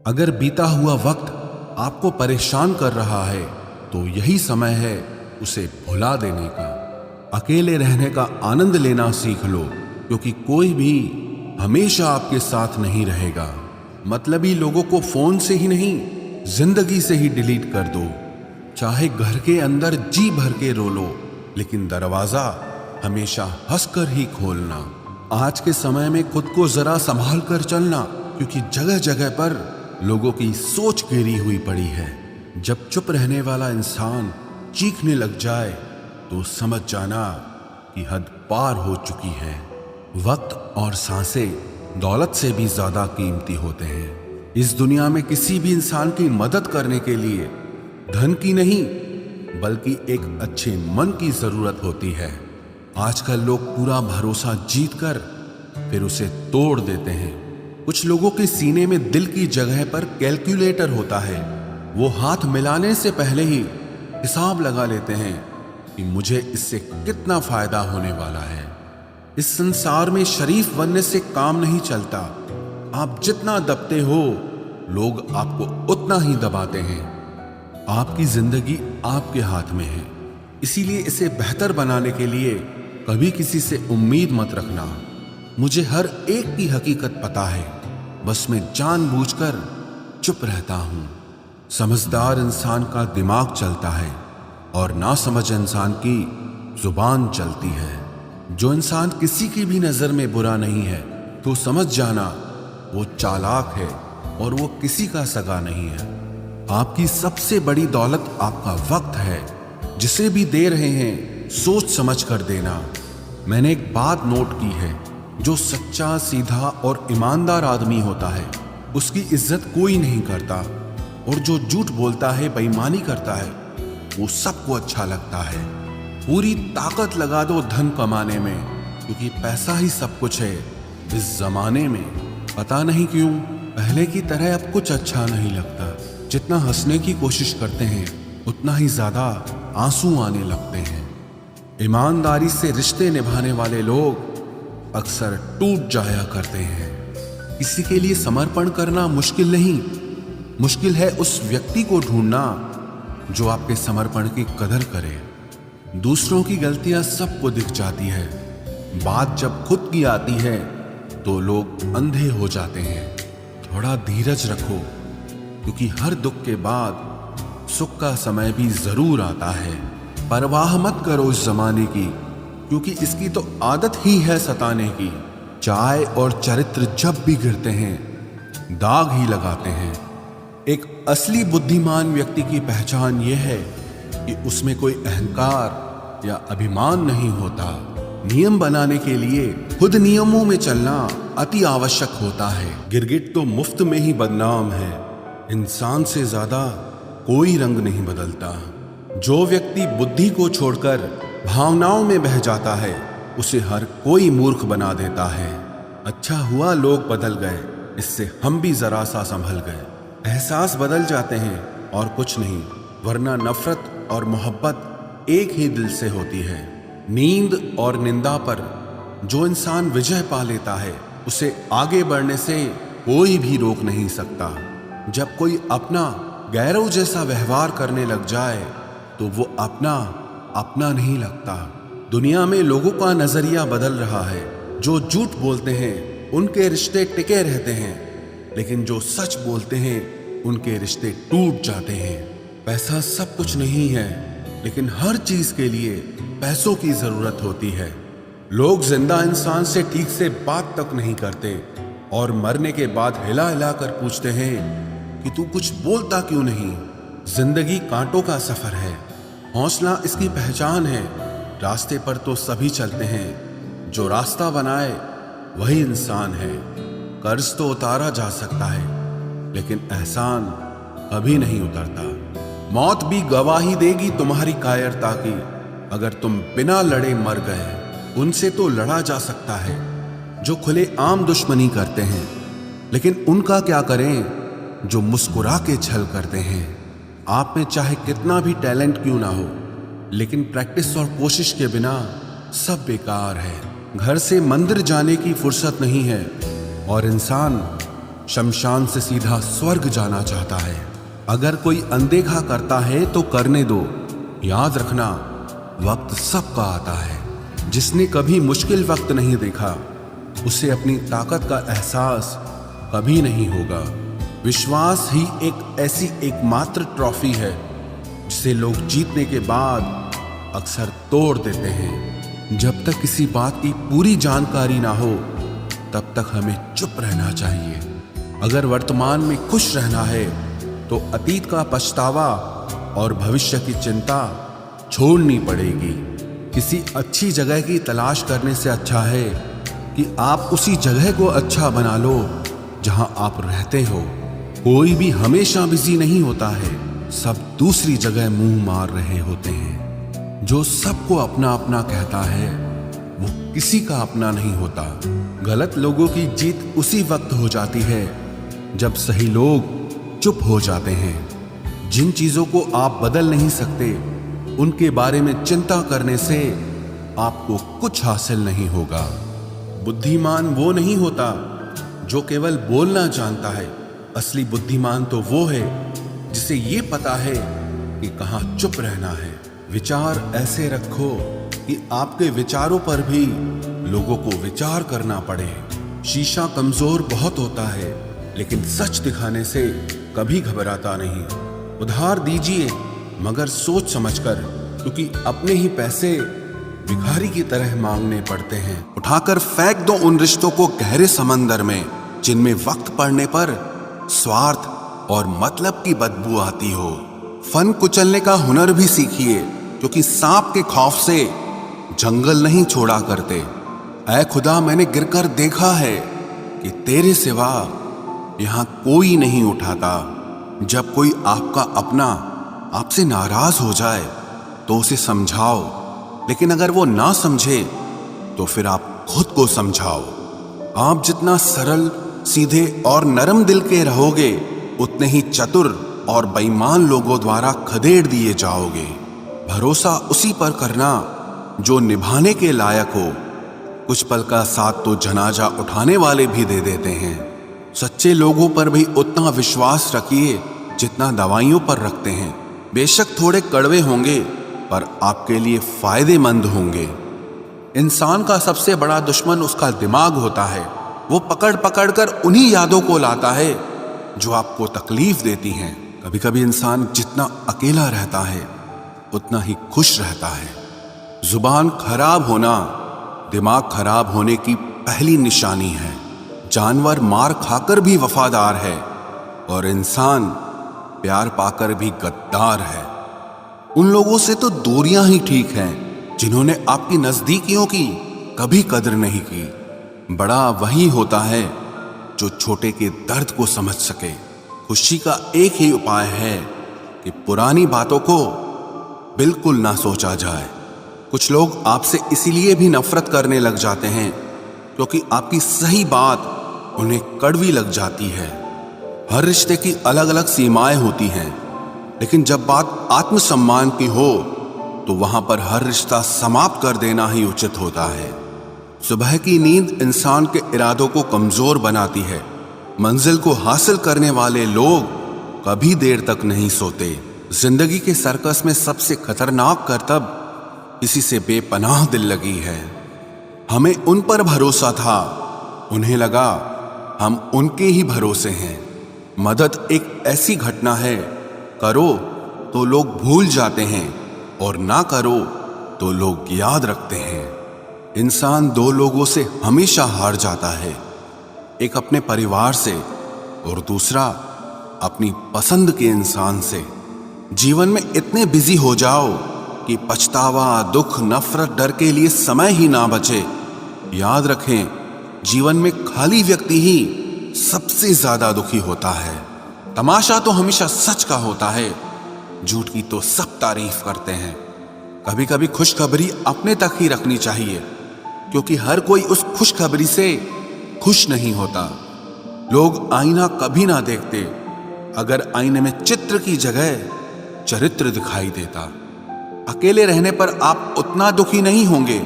अगर बीता हुआ वक्त आपको परेशान कर रहा है तो यही समय है उसे भुला देने का। अकेले रहने का आनंद लेना सीख लो, क्योंकि कोई भी हमेशा आपके साथ नहीं रहेगा। मतलबी लोगों को फोन से ही नहीं, जिंदगी से ही डिलीट कर दो। चाहे घर के अंदर जी भर के रो लो, लेकिन दरवाजा हमेशा हंसकर ही खोलना। आज के समय में खुद को जरा संभाल कर चलना, क्योंकि जगह जगह पर लोगों की सोच गिरी हुई पड़ी है। जब चुप रहने वाला इंसान चीखने लग जाए तो समझ जाना कि हद पार हो चुकी है। वक्त और सांसें दौलत से भी ज्यादा कीमती होते हैं। इस दुनिया में किसी भी इंसान की मदद करने के लिए धन की नहीं, बल्कि एक अच्छे मन की जरूरत होती है। आजकल लोग पूरा भरोसा जीतकर फिर उसे तोड़ देते हैं। कुछ लोगों के सीने में दिल की जगह पर कैलकुलेटर होता है। वो हाथ मिलाने से पहले ही हिसाब लगा लेते हैं कि मुझे इससे कितना फायदा होने वाला है। इस संसार में शरीफ बनने से काम नहीं चलता। आप जितना दबते हो, लोग आपको उतना ही दबाते हैं। आपकी जिंदगी आपके हाथ में है, इसीलिए इसे बेहतर बनाने के लिए कभी किसी से उम्मीद मत रखना। मुझे हर एक की हकीकत पता है, बस मैं जानबूझकर चुप रहता हूं। समझदार इंसान का दिमाग चलता है और नासमझ इंसान की जुबान चलती है। जो इंसान किसी की भी नजर में बुरा नहीं है तो समझ जाना वो चालाक है और वो किसी का सगा नहीं है। आपकी सबसे बड़ी दौलत आपका वक्त है। जिसे भी दे रहे हैं सोच समझ कर देना। मैंने एक बात नोट की है, जो सच्चा, सीधा और ईमानदार आदमी होता है उसकी इज्जत कोई नहीं करता, और जो झूठ बोलता है, बेईमानी करता है, वो सबको अच्छा लगता है। पूरी ताकत लगा दो धन कमाने में, क्योंकि पैसा ही सब कुछ है इस जमाने में। पता नहीं क्यों पहले की तरह अब कुछ अच्छा नहीं लगता। जितना हंसने की कोशिश करते हैं उतना ही ज्यादा आंसू आने लगते हैं। ईमानदारी से रिश्ते निभाने वाले लोग अक्सर टूट जाया करते हैं। किसी के लिए समर्पण करना मुश्किल नहीं, मुश्किल है उस व्यक्ति को ढूंढना जो आपके समर्पण की कदर करे। दूसरों की गलतियां सबको दिख जाती है, बात जब खुद की आती है तो लोग अंधे हो जाते हैं। थोड़ा धीरज रखो, क्योंकि हर दुख के बाद सुख का समय भी जरूर आता है। परवाह मत करो इस जमाने की, क्योंकि इसकी तो आदत ही है सताने की। चाय और चरित्र जब भी गिरते हैं दाग ही लगाते हैं। एक असली बुद्धिमान व्यक्ति की पहचान यह है कि उसमें कोई अहंकार या अभिमान नहीं होता। नियम बनाने के लिए खुद नियमों में चलना अति आवश्यक होता है। गिरगिट तो मुफ्त में ही बदनाम है। इंसान से ज्यादा कोई रंग नहीं बदलता। जो व्यक्ति बुद्धि को छोड़कर भावनाओं में बह जाता है उसे हर कोई मूर्ख बना देता है। अच्छा हुआ लोग बदल गए, इससे हम भी जरा सा संभल गए। एहसास बदल जाते हैं और कुछ नहीं, वरना नफरत और मोहब्बत एक ही दिल से होती है। नींद और निंदा पर जो इंसान विजय पा लेता है उसे आगे बढ़ने से कोई भी रोक नहीं सकता। जब कोई अपना गैरों जैसा व्यवहार करने लग जाए तो वो अपना नहीं लगता। दुनिया में लोगों का नजरिया बदल रहा है। जो झूठ बोलते हैं उनके रिश्ते टिके रहते हैं, लेकिन जो सच बोलते हैं उनके रिश्ते टूट जाते हैं। पैसा सब कुछ नहीं है, लेकिन हर चीज के लिए पैसों की जरूरत होती है। लोग जिंदा इंसान से ठीक से बात तक नहीं करते और मरने के बाद हिला हिला कर पूछते हैं कि तू कुछ बोलता क्यों नहीं। जिंदगी कांटों का सफर है, हौसला इसकी पहचान है। रास्ते पर तो सभी चलते हैं, जो रास्ता बनाए वही इंसान है। कर्ज तो उतारा जा सकता है, लेकिन एहसान कभी नहीं उतरता। मौत भी गवाही देगी तुम्हारी कायरता की। अगर तुम बिना लड़े मर गए, उनसे तो लड़ा जा सकता है जो खुले आम दुश्मनी करते हैं, लेकिन उनका क्या करें जो मुस्कुरा के छल करते हैं। आप में चाहे कितना भी टैलेंट क्यों ना हो, लेकिन प्रैक्टिस और कोशिश के बिना सब बेकार है। घर से मंदिर जाने की फुर्सत नहीं है और इंसान शमशान से सीधा स्वर्ग जाना चाहता है। अगर कोई अनदेखा करता है तो करने दो। याद रखना, वक्त सबका आता है। जिसने कभी मुश्किल वक्त नहीं देखा, उसे अपनी ताकत का एहसास कभी नहीं होगा। विश्वास ही एक ऐसी एकमात्र ट्रॉफी है जिसे लोग जीतने के बाद अक्सर तोड़ देते हैं। जब तक किसी बात की पूरी जानकारी ना हो, तब तक हमें चुप रहना चाहिए। अगर वर्तमान में खुश रहना है तो अतीत का पछतावा और भविष्य की चिंता छोड़नी पड़ेगी। किसी अच्छी जगह की तलाश करने से अच्छा है कि आप उसी जगह को अच्छा बना लो जहां आप रहते हो। कोई भी हमेशा बिजी नहीं होता है, सब दूसरी जगह मुंह मार रहे होते हैं। जो सबको अपना अपना कहता है, वो किसी का अपना नहीं होता। गलत लोगों की जीत उसी वक्त हो जाती है जब सही लोग चुप हो जाते हैं। जिन चीजों को आप बदल नहीं सकते, उनके बारे में चिंता करने से आपको कुछ हासिल नहीं होगा। बुद्धिमान वो नहीं होता जो केवल बोलना जानता है। असली बुद्धिमान तो वो है जिसे ये पता है कि कहाँ चुप रहना है। विचार ऐसे रखो कि आपके विचारों पर भी लोगों को विचार करना पड़े। शीशा कमजोर बहुत होता है, लेकिन सच दिखाने से कभी घबराता नहीं। उधार दीजिए, मगर सोच समझकर, क्योंकि अपने ही पैसे भिखारी की तरह मांगने पड़ते हैं। उठाकर फेंक दो उन रिश्तों को गहरे समंदर में जिनमें वक्त पड़ने पर स्वार्थ और मतलब की बदबू आती हो। फन कुचलने का हुनर भी सीखिए, क्योंकि सांप के खौफ से जंगल नहीं छोड़ा करते। ऐ खुदा, मैंने गिरकर देखा है कि तेरे सिवा यहाँ कोई नहीं उठाता। जब कोई आपका अपना आपसे नाराज हो जाए तो उसे समझाओ, लेकिन अगर वो ना समझे तो फिर आप खुद को समझाओ। आप जितना सरल, सीधे और नरम दिल के रहोगे, उतने ही चतुर और बेईमान लोगों द्वारा खदेड़ दिए जाओगे। भरोसा उसी पर करना जो निभाने के लायक हो। कुछ पल का साथ तो जनाजा उठाने वाले भी दे देते हैं। सच्चे लोगों पर भी उतना विश्वास रखिए जितना दवाइयों पर रखते हैं। बेशक थोड़े कड़वे होंगे, पर आपके लिए फायदेमंद होंगे। इंसान का सबसे बड़ा दुश्मन उसका दिमाग होता है। वो पकड़ पकड़ कर उन्हीं यादों को लाता है जो आपको तकलीफ देती हैं। कभी कभी इंसान जितना अकेला रहता है, उतना ही खुश रहता है। जुबान खराब होना दिमाग खराब होने की पहली निशानी है। जानवर मार खाकर भी वफादार है, और इंसान प्यार पाकर भी गद्दार है। उन लोगों से तो दूरियां ही ठीक हैं जिन्होंने आपकी नजदीकियों की कभी कदर नहीं की। बड़ा वही होता है जो छोटे के दर्द को समझ सके। खुशी का एक ही उपाय है कि पुरानी बातों को बिल्कुल ना सोचा जाए। कुछ लोग आपसे इसीलिए भी नफरत करने लग जाते हैं क्योंकि आपकी सही बात उन्हें कड़वी लग जाती है। हर रिश्ते की अलग अलग सीमाएं होती हैं, लेकिन जब बात आत्मसम्मान की हो तो वहां पर हर रिश्ता समाप्त कर देना ही उचित होता है। सुबह की नींद इंसान के इरादों को कमजोर बनाती है। मंजिल को हासिल करने वाले लोग कभी देर तक नहीं सोते। जिंदगी के सर्कस में सबसे खतरनाक करतब किसी से बेपनाह दिल लगी है। हमें उन पर भरोसा था, उन्हें लगा हम उनके ही भरोसे हैं। मदद एक ऐसी घटना है, करो तो लोग भूल जाते हैं और ना करो तो लोग याद रखते हैं। इंसान दो लोगों से हमेशा हार जाता है, एक अपने परिवार से और दूसरा अपनी पसंद के इंसान से। जीवन में इतने बिजी हो जाओ कि पछतावा, दुख, नफरत, डर के लिए समय ही ना बचे। याद रखें, जीवन में खाली व्यक्ति ही सबसे ज्यादा दुखी होता है। तमाशा तो हमेशा सच का होता है, झूठ की तो सब तारीफ करते हैं। कभी कभी खुशखबरी अपने तक ही रखनी चाहिए, क्योंकि हर कोई उस खुशखबरी से खुश नहीं होता। लोग आईना कभी ना देखते अगर आईने में चित्र की जगह चरित्र दिखाई देता। अकेले रहने पर आप उतना दुखी नहीं होंगे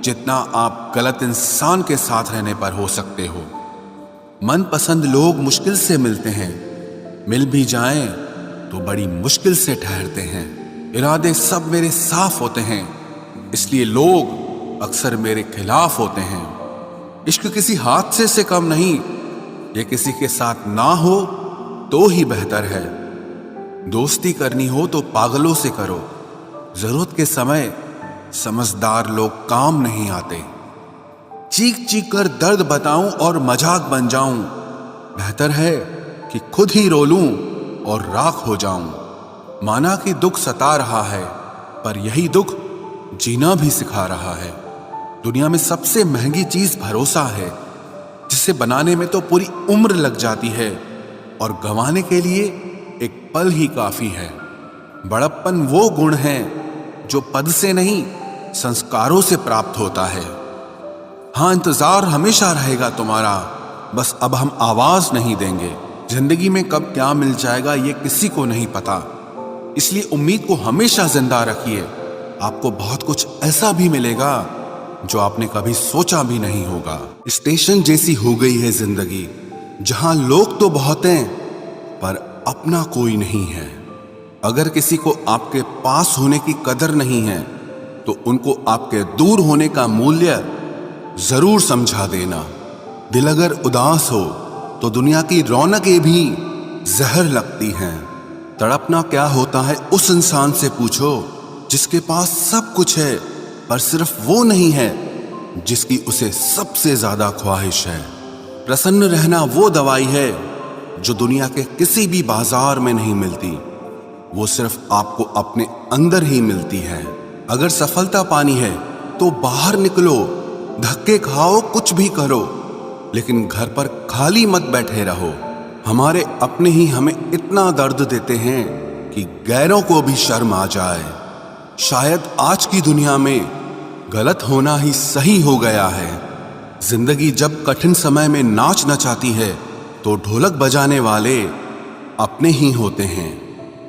जितना आप गलत इंसान के साथ रहने पर हो सकते हो। मनपसंद लोग मुश्किल से मिलते हैं, मिल भी जाएं तो बड़ी मुश्किल से ठहरते हैं। इरादे सब मेरे साफ होते हैं, इसलिए लोग अक्सर मेरे खिलाफ होते हैं। इश्क किसी हादसे से कम नहीं, ये किसी के साथ ना हो तो ही बेहतर है। दोस्ती करनी हो तो पागलों से करो, जरूरत के समय समझदार लोग काम नहीं आते। चीख चीख कर दर्द बताऊं और मजाक बन जाऊं, बेहतर है कि खुद ही रो लूं और राख हो जाऊं। माना कि दुख सता रहा है, पर यही दुख जीना भी सिखा रहा है। दुनिया में सबसे महंगी चीज भरोसा है, जिसे बनाने में तो पूरी उम्र लग जाती है और गंवाने के लिए एक पल ही काफी है। बड़प्पन वो गुण है जो पद से नहीं, संस्कारों से प्राप्त होता है। हाँ, इंतजार हमेशा रहेगा तुम्हारा, बस अब हम आवाज नहीं देंगे। जिंदगी में कब क्या मिल जाएगा ये किसी को नहीं पता, इसलिए उम्मीद को हमेशा जिंदा रखिए। आपको बहुत कुछ ऐसा भी मिलेगा जो आपने कभी सोचा भी नहीं होगा। स्टेशन जैसी हो गई है जिंदगी, जहां लोग तो बहुत हैं पर अपना कोई नहीं है। अगर किसी को आपके पास होने की कदर नहीं है तो उनको आपके दूर होने का मूल्य जरूर समझा देना। दिल अगर उदास हो तो दुनिया की रौनकें भी जहर लगती हैं। तड़पना क्या होता है उस इंसान से पूछो जिसके पास सब कुछ है, पर सिर्फ वो नहीं है जिसकी उसे सबसे ज्यादा ख्वाहिश है। प्रसन्न रहना वो दवाई है जो दुनिया के किसी भी बाजार में नहीं मिलती, वो सिर्फ आपको अपने अंदर ही मिलती है। अगर सफलता पानी है तो बाहर निकलो, धक्के खाओ, कुछ भी करो, लेकिन घर पर खाली मत बैठे रहो। हमारे अपने ही हमें इतना दर्द देते हैं कि गैरों को भी शर्म आ जाए। शायद आज की दुनिया में गलत होना ही सही हो गया है। जिंदगी जब कठिन समय में नाच नचाती है तो ढोलक बजाने वाले अपने ही होते हैं।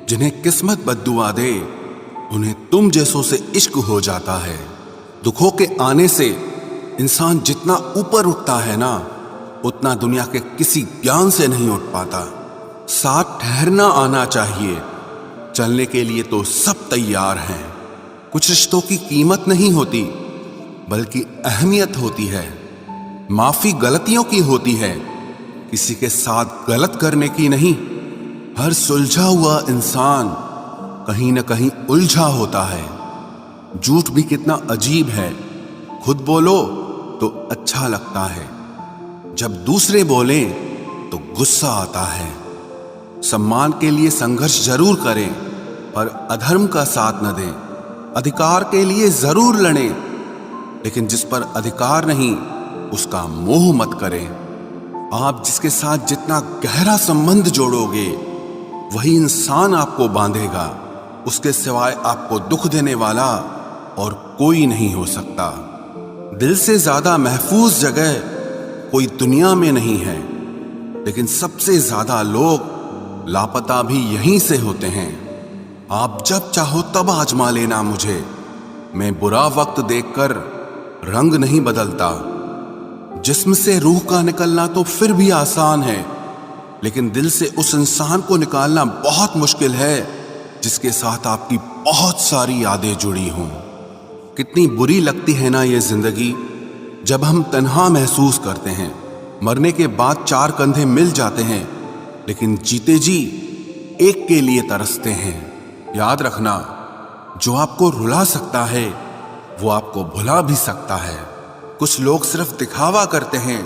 जिन्हें किस्मत बद्दुआ दे उन्हें तुम जैसों से इश्क हो जाता है। दुखों के आने से इंसान जितना ऊपर उठता है ना, उतना दुनिया के किसी ज्ञान से नहीं उठ पाता। साथ ठहरना आना चाहिए, चलने के लिए तो सब तैयार हैं। कुछ रिश्तों की कीमत नहीं होती बल्कि अहमियत होती है। माफी गलतियों की होती है, किसी के साथ गलत करने की नहीं। हर सुलझा हुआ इंसान कहीं न कहीं उलझा होता है। झूठ भी कितना अजीब है, खुद बोलो तो अच्छा लगता है, जब दूसरे बोलें तो गुस्सा आता है। सम्मान के लिए संघर्ष जरूर करें पर अधर्म का साथ न दें। अधिकार के लिए जरूर लड़ें, लेकिन जिस पर अधिकार नहीं उसका मोह मत करें। आप जिसके साथ जितना गहरा संबंध जोड़ोगे वही इंसान आपको बांधेगा। उसके सिवाय आपको दुख देने वाला और कोई नहीं हो सकता। दिल से ज्यादा महफूज जगह कोई दुनिया में नहीं है, लेकिन सबसे ज्यादा लोग लापता भी यहीं से होते हैं। आप जब चाहो तब आजमा लेना मुझे, मैं बुरा वक्त देखकर रंग नहीं बदलता। जिस्म से रूह का निकलना तो फिर भी आसान है, लेकिन दिल से उस इंसान को निकालना बहुत मुश्किल है जिसके साथ आपकी बहुत सारी यादें जुड़ी हों। कितनी बुरी लगती है ना ये जिंदगी जब हम तन्हा महसूस करते हैं। मरने के बाद चार कंधे मिल जाते हैं, लेकिन जीते जी एक के लिए तरसते हैं। याद रखना, जो आपको रुला सकता है वो आपको भुला भी सकता है। कुछ लोग सिर्फ दिखावा करते हैं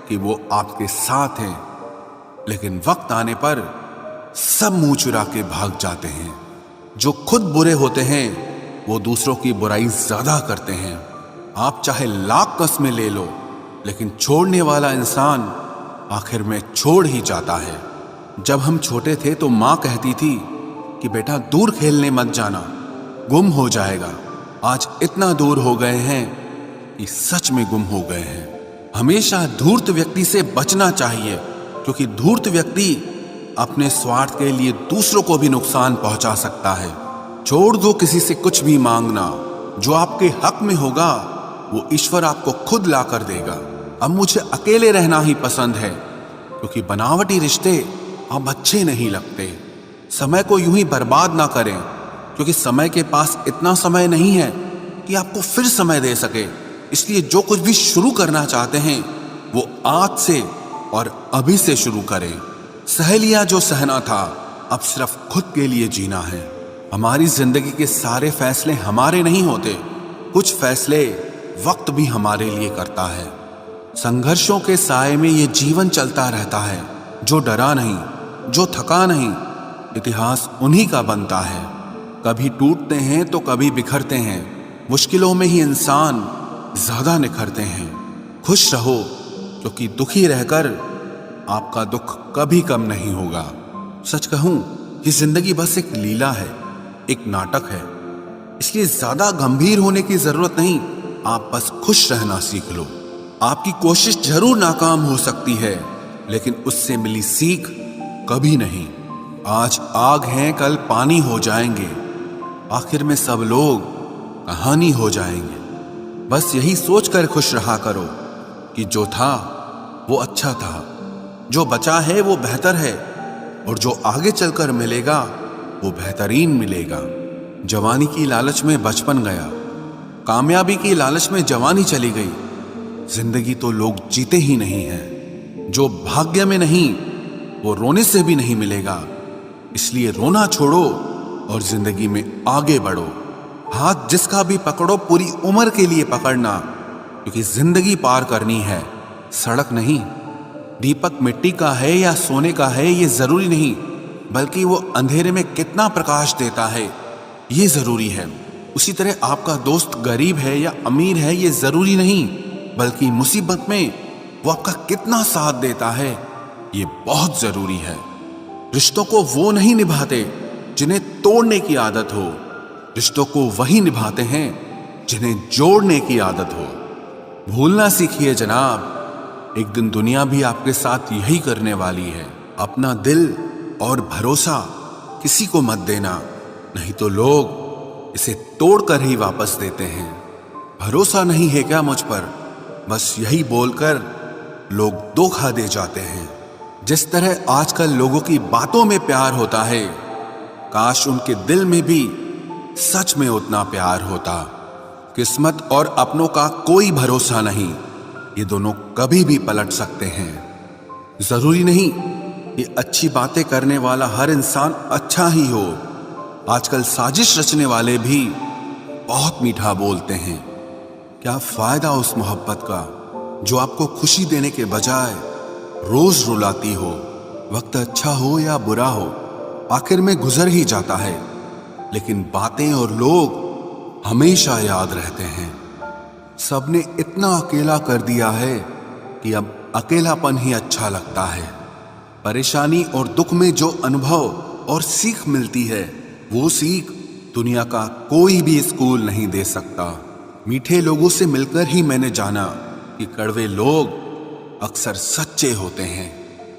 कि वो आपके साथ हैं, लेकिन वक्त आने पर सब मुंह चुरा के भाग जाते हैं। जो खुद बुरे होते हैं वो दूसरों की बुराई ज्यादा करते हैं। आप चाहे लाख कस्में ले लो, लेकिन छोड़ने वाला इंसान आखिर में छोड़ ही जाता है। जब हम छोटे थे तो माँ कहती थी कि बेटा दूर खेलने मत जाना, गुम हो जाएगा। आज इतना दूर हो गए हैं कि सच में गुम हो गए हैं। हमेशा धूर्त व्यक्ति से बचना चाहिए, क्योंकि धूर्त व्यक्ति अपने स्वार्थ के लिए दूसरों को भी नुकसान पहुंचा सकता है। छोड़ दो किसी से कुछ भी मांगना, जो आपके हक में होगा वो ईश्वर आपको खुद ला कर देगा। अब मुझे अकेले रहना ही पसंद है, क्योंकि बनावटी रिश्ते अब अच्छे नहीं लगते। समय को यूं ही बर्बाद ना करें, क्योंकि समय के पास इतना समय नहीं है कि आपको फिर समय दे सके। इसलिए जो कुछ भी शुरू करना चाहते हैं वो आज से और अभी से शुरू करें। सह लिया जो सहना था, अब सिर्फ खुद के लिए जीना है। हमारी जिंदगी के सारे फैसले हमारे नहीं होते, कुछ फैसले वक्त भी हमारे लिए करता है। संघर्षों के साए में ये जीवन चलता रहता है, जो डरा नहीं, जो थका नहीं। इतिहास उन्हीं का बनता है। कभी टूटते हैं तो कभी बिखरते हैं। मुश्किलों में ही इंसान ज्यादा निखरते हैं। खुश रहो, क्योंकि दुखी रहकर आपका दुख कभी कम नहीं होगा। सच कहूं, ये जिंदगी बस एक लीला है, एक नाटक है। इसलिए ज्यादा गंभीर होने की जरूरत नहीं। आप बस खुश रहना सीख लो। आपकी कोशिश जरूर नाकाम हो सकती है, लेकिन उससे मिली सीख कभी नहीं। आज आग हैं, कल पानी हो जाएंगे, आखिर में सब लोग कहानी हो जाएंगे। बस यही सोचकर खुश रहा करो कि जो था वो अच्छा था, जो बचा है वो बेहतर है, और जो आगे चलकर मिलेगा वो बेहतरीन मिलेगा। जवानी की लालच में बचपन गया, कामयाबी की लालच में जवानी चली गई। जिंदगी तो लोग जीते ही नहीं हैं। जो भाग्य में नहीं वो रोने से भी नहीं मिलेगा। इसलिए रोना छोड़ो और जिंदगी में आगे बढ़ो। हाथ जिसका भी पकड़ो पूरी उम्र के लिए पकड़ना, क्योंकि जिंदगी पार करनी है, सड़क नहीं। दीपक मिट्टी का है या सोने का है ये जरूरी नहीं, बल्कि वो अंधेरे में कितना प्रकाश देता है ये जरूरी है। उसी तरह आपका दोस्त गरीब है या अमीर है ये जरूरी नहीं, बल्कि मुसीबत में वो आपका कितना साथ देता है ये बहुत जरूरी है। रिश्तों को वो नहीं निभाते जिन्हें तोड़ने की आदत हो, रिश्तों को वही निभाते हैं जिन्हें जोड़ने की आदत हो। भूलना सीखिए जनाब, एक दिन दुनिया भी आपके साथ यही करने वाली है। अपना दिल और भरोसा किसी को मत देना, नहीं तो लोग इसे तोड़कर ही वापस देते हैं। भरोसा नहीं है क्या मुझ पर, बस यही बोलकर लोग धोखा दे जाते हैं। जिस तरह आजकल लोगों की बातों में प्यार होता है, काश उनके दिल में भी सच में उतना प्यार होता। किस्मत और अपनों का कोई भरोसा नहीं, ये दोनों कभी भी पलट सकते हैं। जरूरी नहीं ये अच्छी बातें करने वाला हर इंसान अच्छा ही हो। आजकल साजिश रचने वाले भी बहुत मीठा बोलते हैं। क्या फायदा उस मोहब्बत का जो आपको खुशी देने के बजाय रोज रुलाती हो। वक्त अच्छा हो या बुरा हो, आखिर में गुजर ही जाता है, लेकिन बातें और लोग हमेशा याद रहते हैं। सबने इतना अकेला कर दिया है कि अब अकेलापन ही अच्छा लगता है। परेशानी और दुख में जो अनुभव और सीख मिलती है, वो सीख दुनिया का कोई भी स्कूल नहीं दे सकता। मीठे लोगों से मिलकर ही मैंने जाना कि कड़वे लोग अक्सर सच्चे होते हैं।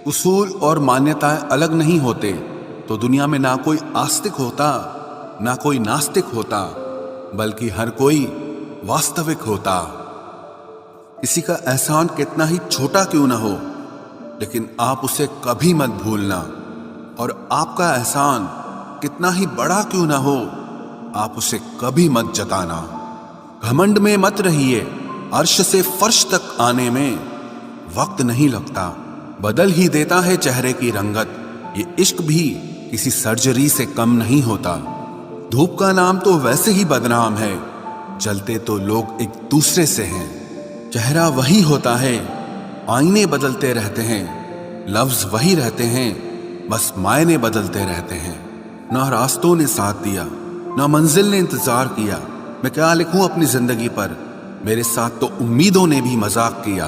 उसूल और मान्यताएं अलग नहीं होते तो दुनिया में ना कोई आस्तिक होता ना कोई नास्तिक होता, बल्कि हर कोई वास्तविक होता। किसी का एहसान कितना ही छोटा क्यों ना हो, लेकिन आप उसे कभी मत भूलना। और आपका एहसान कितना ही बड़ा क्यों ना हो, आप उसे कभी मत जताना। घमंड में मत रहिए, अर्श से फर्श तक आने में वक्त नहीं लगता, बदल ही देता है चेहरे की रंगत। ये इश्क भी किसी सर्जरी से कम नहीं होता। धूप का नाम तो वैसे ही बदनाम है, जलते तो लोग एक दूसरे से हैं। चेहरा वही होता है, आईने बदलते रहते हैं। लफ्ज वही रहते हैं, बस मायने बदलते रहते हैं। ना रास्तों ने साथ दिया, ना मंजिल ने इंतजार किया। मैं क्या लिखूं अपनी जिंदगी पर, मेरे साथ तो उम्मीदों ने भी मजाक किया।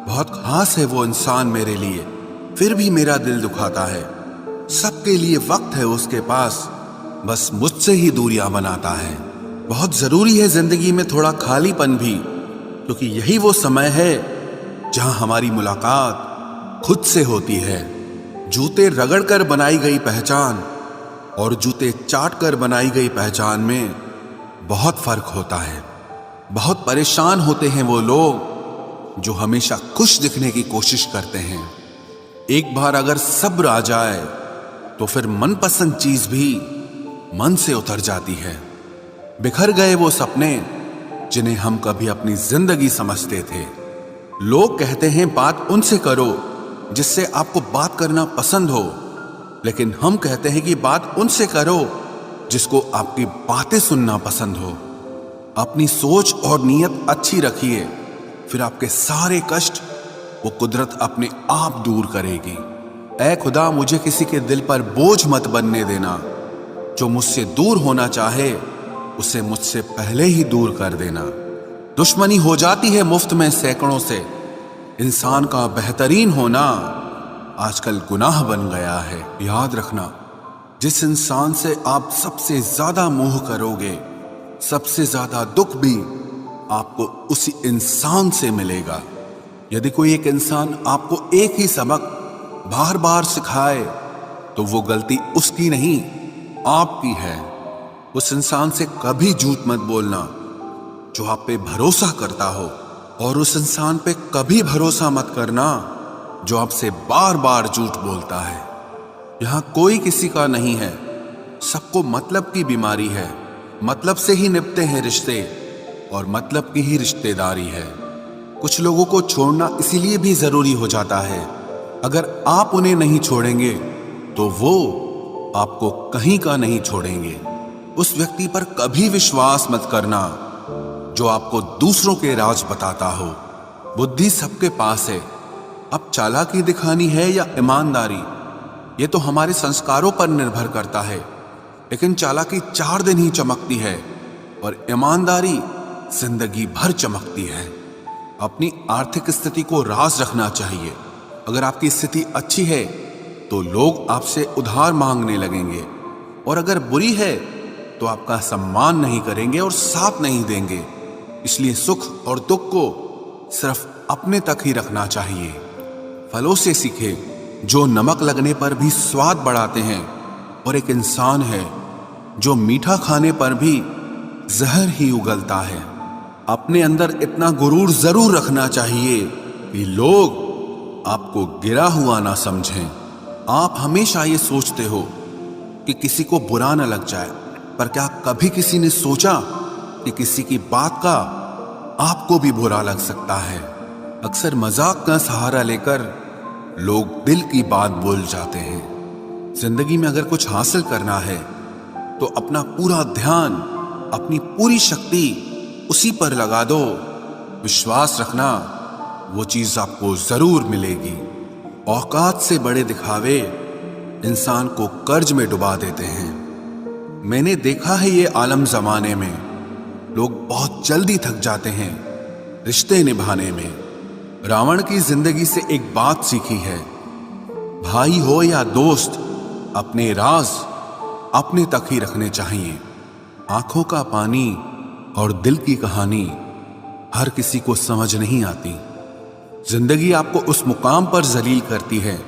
बहुत खास है वो इंसान मेरे लिए, फिर भी मेरा दिल दुखाता है। सबके लिए वक्त है उसके पास, बस मुझसे ही दूरियां बनाता है। बहुत जरूरी है जिंदगी में थोड़ा खालीपन भी, क्योंकि यही वो समय है जहां हमारी मुलाकात खुद से होती है। जूते रगड़कर बनाई गई पहचान और जूते चाट कर बनाई गई पहचान में बहुत फर्क होता है। बहुत परेशान होते हैं वो लोग जो हमेशा खुश दिखने की कोशिश करते हैं। एक बार अगर सब्र आ जाए तो फिर मनपसंद चीज भी मन से उतर जाती है। बिखर गए वो सपने जिन्हें हम कभी अपनी जिंदगी समझते थे। लोग कहते हैं बात उनसे करो जिससे आपको बात करना पसंद हो, लेकिन हम कहते हैं कि बात उनसे करो जिसको आपकी बातें सुनना पसंद हो। अपनी सोच और नीयत अच्छी रखिए, फिर आपके सारे कष्ट वो कुदरत अपने आप दूर करेगी। ऐ खुदा, मुझे किसी के दिल पर बोझ मत बनने देना। जो मुझसे दूर होना चाहे उसे मुझसे पहले ही दूर कर देना। दुश्मनी हो जाती है मुफ्त में सैकड़ों से। इंसान का बेहतरीन होना आजकल गुनाह बन गया है। याद रखना, जिस इंसान से आप सबसे ज्यादा मोह करोगे, सबसे ज्यादा दुख भी आपको उसी इंसान से मिलेगा। यदि कोई एक इंसान आपको एक ही सबक बार बार सिखाए तो वो गलती उसकी नहीं आपकी है। उस इंसान से कभी झूठ मत बोलना जो आप पे भरोसा करता हो, और उस इंसान पे कभी भरोसा मत करना जो आपसे बार बार झूठ बोलता है। यहां कोई किसी का नहीं है, सबको मतलब की बीमारी है। मतलब से ही निपटे हैं रिश्ते और मतलब की ही रिश्तेदारी है। कुछ लोगों को छोड़ना इसीलिए भी जरूरी हो जाता है, अगर आप उन्हें नहीं छोड़ेंगे तो वो आपको कहीं का नहीं छोड़ेंगे। उस व्यक्ति पर कभी विश्वास मत करना जो आपको दूसरों के राज बताता हो। बुद्धि सबके पास है, अब चालाकी दिखानी है या ईमानदारी, ये तो हमारे संस्कारों पर निर्भर करता है। लेकिन चालाकी 4 दिन ही चमकती है और ईमानदारी जिंदगी भर चमकती है। अपनी आर्थिक स्थिति को राज रखना चाहिए। अगर आपकी स्थिति अच्छी है तो लोग आपसे उधार मांगने लगेंगे, और अगर बुरी है तो आपका सम्मान नहीं करेंगे और साथ नहीं देंगे। इसलिए सुख और दुख को सिर्फ अपने तक ही रखना चाहिए। फलों से सीखे जो नमक लगने पर भी स्वाद बढ़ाते हैं, और एक इंसान है जो मीठा खाने पर भी जहर ही उगलता है। अपने अंदर इतना गुरूर जरूर रखना चाहिए कि लोग आपको गिरा हुआ ना समझें। आप हमेशा ये सोचते हो कि किसी को बुरा ना लग जाए, पर क्या कभी किसी ने सोचा कि किसी की बात का आपको भी बुरा लग सकता है? अक्सर मजाक का सहारा लेकर लोग दिल की बात बोल जाते हैं। जिंदगी में अगर कुछ हासिल करना है तो अपना पूरा ध्यान, अपनी पूरी शक्ति उसी पर लगा दो। विश्वास रखना, वो चीज आपको जरूर मिलेगी। औकात से बड़े दिखावे इंसान को कर्ज में डुबा देते हैं। मैंने देखा है ये आलम जमाने में लोग बहुत जल्दी थक जाते हैं रिश्ते निभाने में। रावण की जिंदगी से एक बात सीखी है, भाई हो या दोस्त, अपने राज अपने तक ही रखने चाहिए। आंखों का पानी और दिल की कहानी हर किसी को समझ नहीं आती। जिंदगी आपको उस मुकाम पर जलील करती है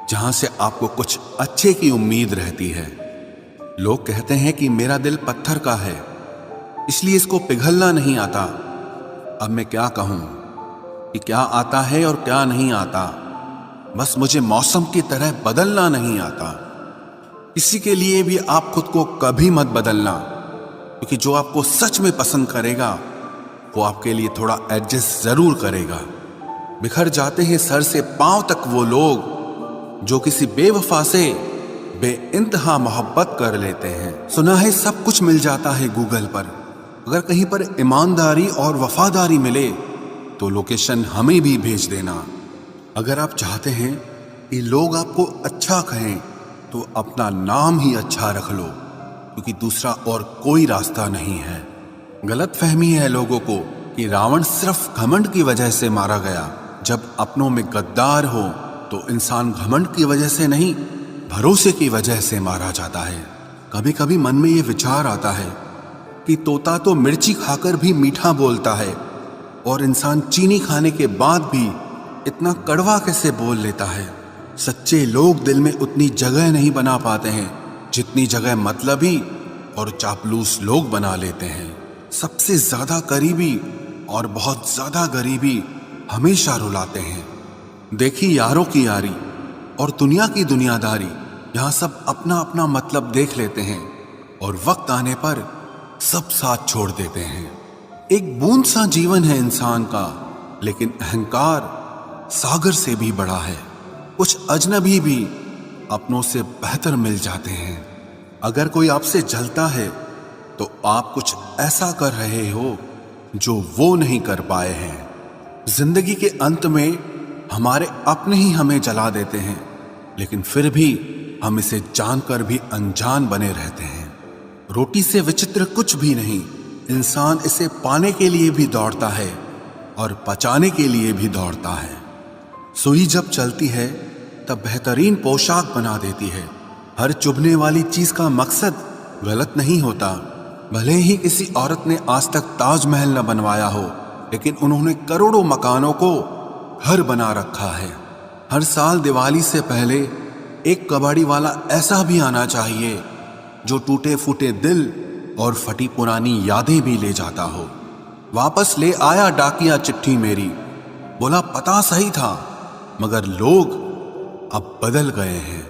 जहां से आपको कुछ अच्छे की उम्मीद रहती है। लोग कहते हैं कि मेरा दिल पत्थर का है, इसलिए इसको पिघलना नहीं आता। अब मैं क्या कहूं कि क्या आता है और क्या नहीं आता। बस मुझे मौसम की तरह बदलना नहीं आता। किसी के लिए भी आप खुद को कभी मत बदलना, क्योंकि जो आपको सच में पसंद करेगा वो आपके लिए थोड़ा एडजस्ट जरूर करेगा। बिखर जाते हैं सर से पांव तक वो लोग जो किसी बेवफा से बेइंतहा मोहब्बत कर लेते हैं। सुना है सब कुछ मिल जाता है गूगल पर। अगर कहीं पर ईमानदारी और वफादारी मिले तो लोकेशन हमें भी भेज देना। अगर आप चाहते हैं कि लोग आपको अच्छा कहें तो अपना नाम ही अच्छा रख लो, क्योंकि दूसरा और कोई रास्ता नहीं है। गलत फहमी है लोगों को कि रावण सिर्फ घमंड की वजह से मारा गया। जब अपनों में गद्दार हो तो इंसान घमंड की वजह से नहीं, भरोसे की वजह से मारा जाता है। कभी कभी मन में ये विचार आता है कि तोता तो मिर्ची खाकर भी मीठा बोलता है, और इंसान चीनी खाने के बाद भी इतना कड़वा कैसे बोल लेता है। सच्चे लोग दिल में उतनी जगह नहीं बना पाते हैं जितनी जगह मतलबी और चापलूस लोग बना लेते हैं। सबसे ज्यादा करीबी और बहुत ज्यादा गरीबी हमेशा रुलाते हैं। देखी यारों की यारी और दुनिया की दुनियादारी, यहाँ सब अपना अपना मतलब देख लेते हैं और वक्त आने पर सब साथ छोड़ देते हैं। एक बूंद सा जीवन है इंसान का, लेकिन अहंकार सागर से भी बड़ा है। कुछ अजनबी भी अपनों से बेहतर मिल जाते हैं। अगर कोई आपसे जलता है तो आप कुछ ऐसा कर रहे हो जो वो नहीं कर पाए हैं। जिंदगी के अंत में हमारे अपने ही हमें जला देते हैं, लेकिन फिर भी हम इसे जानकर भी अनजान बने रहते हैं। रोटी से विचित्र कुछ भी नहीं, इंसान इसे पाने के लिए भी दौड़ता है और पचाने के लिए भी दौड़ता है। सुई जब चलती है तब बेहतरीन पोशाक बना देती है। हर चुभने वाली चीज का मकसद गलत नहीं होता। भले ही किसी औरत ने आज तक ताजमहल न बनवाया हो, लेकिन उन्होंने करोड़ों मकानों को घर बना रखा है। हर साल दिवाली से पहले एक कबाड़ी वाला ऐसा भी आना चाहिए जो टूटे फूटे दिल और फटी पुरानी यादें भी ले जाता हो। वापस ले आया डाकिया चिट्ठी मेरी, बोला पता सही था मगर लोग अब बदल गए हैं।